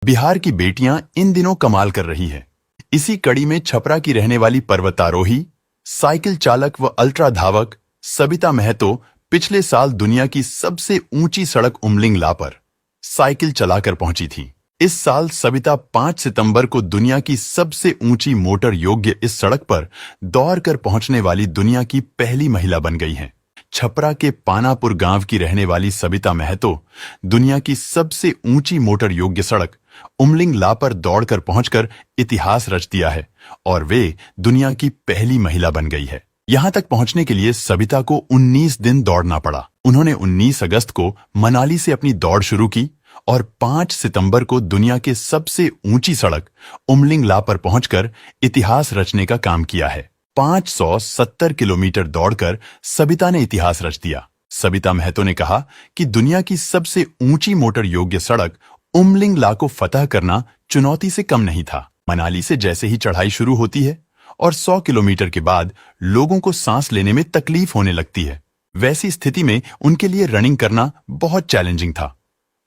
बिहार की बेटियां इन दिनों कमाल कर रही है। इसी कड़ी में छपरा की रहने वाली पर्वतारोही, साइकिल चालक व अल्ट्रा धावक सबिता महतो पिछले साल दुनिया की सबसे ऊंची सड़क उमलिंग ला पर साइकिल चलाकर पहुंची थी। इस साल सबिता 5 सितंबर को दुनिया की सबसे ऊंची मोटर योग्य इस सड़क पर दौड़कर पहुंचने वाली दुनिया की पहली महिला बन गई हैं। छपरा के पानापुर गांव की रहने वाली सबिता महतो दुनिया की सबसे ऊंची मोटर योग्य सड़क उमलिंग ला पर दौड़कर पहुंचकर इतिहास रच दिया है और वे दुनिया की पहली महिला बन गई है। यहां तक पहुंचने के लिए सबिता को 19 दिन दौड़ना पड़ा। उन्होंने 19 अगस्त को मनाली से अपनी दौड़ शुरू की और 5 सितंबर को दुनिया के सबसे ऊंची सड़क उमलिंग ला पर पहुंचकर इतिहास रचने का काम किया है। 570 किलोमीटर दौड़कर सबिता ने इतिहास रच दिया। सबिता महतो ने कहा कि दुनिया की सबसे ऊंची मोटर योग्य सड़क उमलिंग ला को फतह करना चुनौती से कम नहीं था। मनाली से जैसे ही चढ़ाई शुरू होती है और 100 किलोमीटर के बाद लोगों को सांस लेने में तकलीफ होने लगती है, वैसी स्थिति में उनके लिए रनिंग करना बहुत चैलेंजिंग था।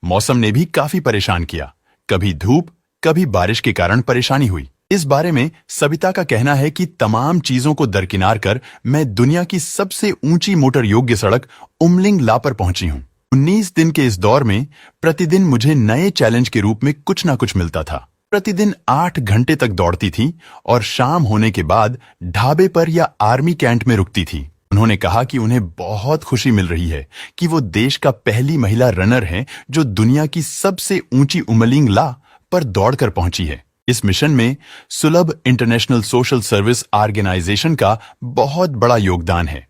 मौसम ने भी काफी परेशान किया। कभी धूप, कभी बारिश के कारण परेशानी हुई। इस बारे में सबिता का कहना है कि तमाम चीजों को दरकिनार कर मैं दुनिया की सबसे ऊंची मोटर योग्य सड़क उमलिंग ला पर पहुंची हूं। 19 दिन के इस दौर में प्रतिदिन मुझे नए चैलेंज के रूप में कुछ ना कुछ मिलता था। प्रतिदिन 8 घंटे तक दौड़ती थी और शाम होने के बाद ढाबे पर या आर्मी कैंट में रुकती थी। उन्होंने कहा कि उन्हें बहुत खुशी मिल रही है कि वो देश का पहली महिला रनर हैं जो दुनिया की सबसे ऊंची उमलिंग ला पर दौड़कर पहुंची है। इस मिशन में सुलभ इंटरनेशनल सोशल सर्विस ऑर्गेनाइजेशन का बहुत बड़ा योगदान है।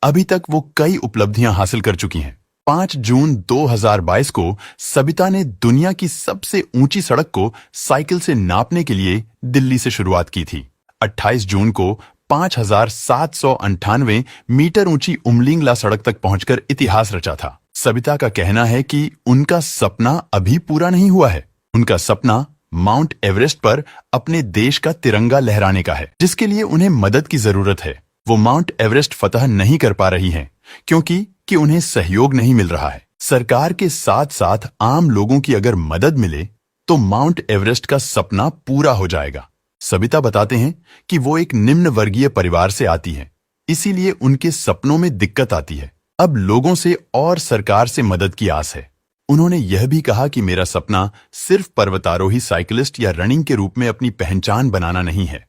अभी तक वो कई उपलब्धियां हासिल कर चुकी हैं। 5 जून 2022 को सबिता ने दुनिया की सबसे ऊंची सड़क को साइकिल से नापने के लिए दिल्ली से शुरुआत की थी। 28 जून को 5,798 मीटर ऊंची उमलिंग ला सड़क तक पहुंचकर इतिहास रचा था। सबिता का कहना है कि उनका सपना अभी पूरा नहीं हुआ है। उनका सपना माउंट एवरेस्ट पर अपने देश का तिरंगा लहराने का है, जिसके लिए उन्हें मदद की जरूरत है। वो माउंट एवरेस्ट फतह नहीं कर पा रही हैं क्योंकि उन्हें सहयोग नहीं मिल रहा है। सरकार के साथ साथ आम लोगों की अगर मदद मिले तो माउंट एवरेस्ट का सपना पूरा हो जाएगा। सबिता बताते हैं कि वो एक निम्न वर्गीय परिवार से आती हैं, इसीलिए उनके सपनों में दिक्कत आती है। अब लोगों से और सरकार से मदद की आस है। उन्होंने यह भी कहा कि मेरा सपना सिर्फ पर्वतारोही, साइकिलिस्ट या रनिंग के रूप में अपनी पहचान बनाना नहीं है,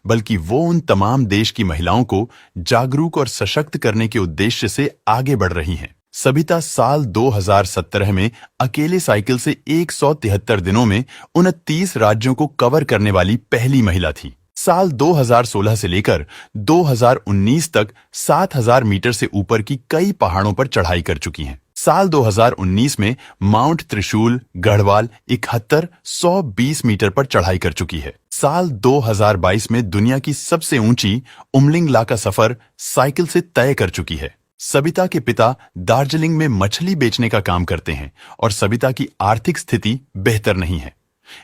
बल्कि वो उन तमाम देश की महिलाओं को जागरूक और सशक्त करने के उद्देश्य से आगे बढ़ रही हैं। सबिता साल 2017 में अकेले साइकिल से 173 दिनों में 29 राज्यों को कवर करने वाली पहली महिला थी। साल 2016 से लेकर 2019 तक 7,000 मीटर से ऊपर की कई पहाड़ों पर चढ़ाई कर चुकी हैं। साल 2019 में माउंट त्रिशूल, गढ़वाल 71, 120 मीटर पर चढ़ाई कर चुकी है। साल 2022 में दुनिया की सबसे ऊंची उमलिंग ला का सफर साइकिल से तय कर चुकी है। सबिता के पिता दार्जिलिंग में मछली बेचने का काम करते हैं और सबिता की आर्थिक स्थिति बेहतर नहीं है।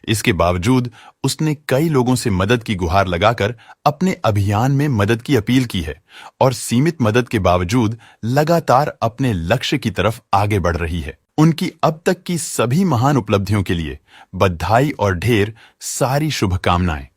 इसके बावजूद उसने कई लोगों से मदद की गुहार लगाकर अपने अभियान में मदद की अपील की है और सीमित मदद के बावजूद लगातार अपने लक्ष्य की तरफ आगे बढ़ रही है। उनकी अब तक की सभी महान उपलब्धियों के लिए बधाई और ढेर सारी शुभकामनाएं।